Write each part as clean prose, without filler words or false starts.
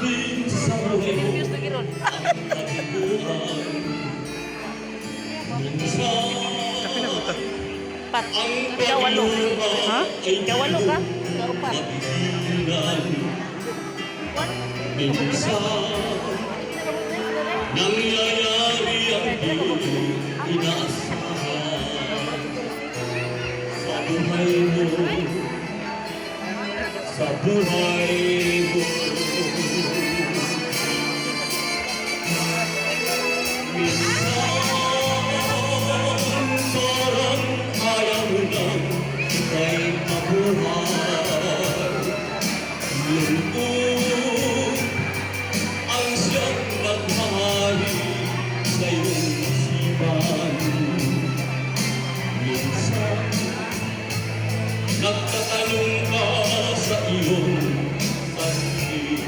Serius lagi Ron. Tapi na buta. Pat. Ikaw walo. Ha? Ikaw walo ka? Ikaw pat. What? Nangyayari ang di inaasahan sa buhay mo, sa buhay mo. Minsan parang ayaw mo nang ika'y mabuhay. Lungkot ang siyang naghahari sa iyong isipan. Minsan nagtatanong ka sa iyong sarili,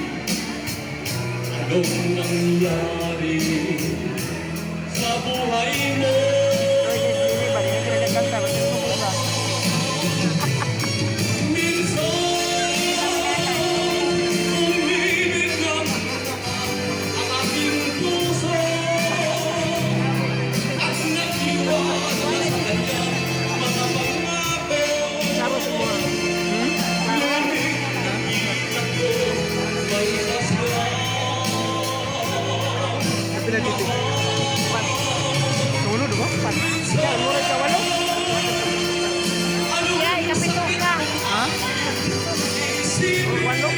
anong nangyari sa buhay mo? Tapi na titik. Sumunod ba? Ikaw mura ka walo. Yay, kapito ka. Ha? Walo.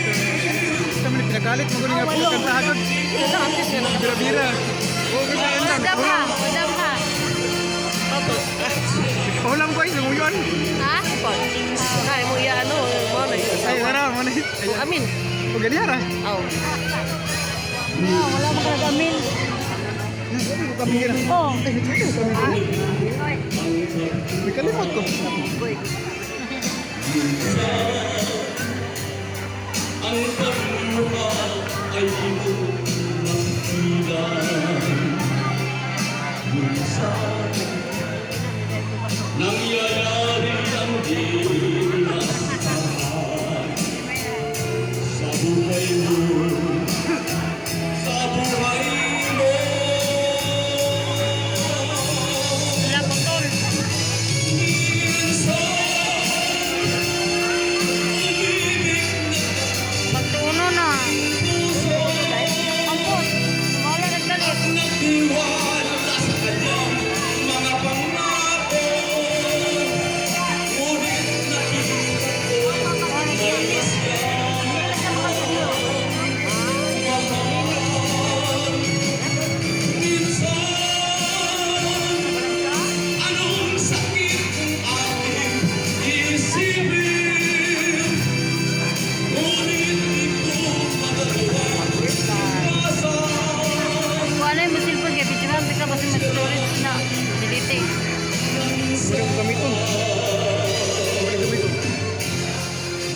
Kami ni pinagalit mo guling Walo. nga kantahan. Ito ang tis nga. Bira-bira. Oh, Madam ha. Madam ha. Ulam ko ay sumuyuan. Ha? Kaya mo iya ano. Mo na yun. Ay, wala mo na. Amin. O ganyan ah. Oh. Wala mo ka nag-amin. Kami gira. Oh. Ay, nagsabi ko kami gira. May kalimot ko. Ang pagmamahal ay di mo mapilan. Minsan nangyayari ang di inaasahan sa buhay mo, sa buhay mo. Wala po tol. Magtuuno na. Ampun. Wala nagdalit. Nagtiwala sa kanyang mga pangako, ngunit nakita ko may anong sakit ang aking isipin, ngunit di ko magagawa iwasan. Kung ano yung masilpon kaya picturean ka kasi mag-storage na. Delete. Wala ko gamiton. Wala gamiton.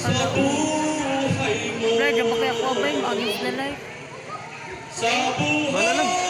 Sa buhay mo, Bro, dyan ba kaya ako abay? Mag-agis na life. sa buhay Wala lang.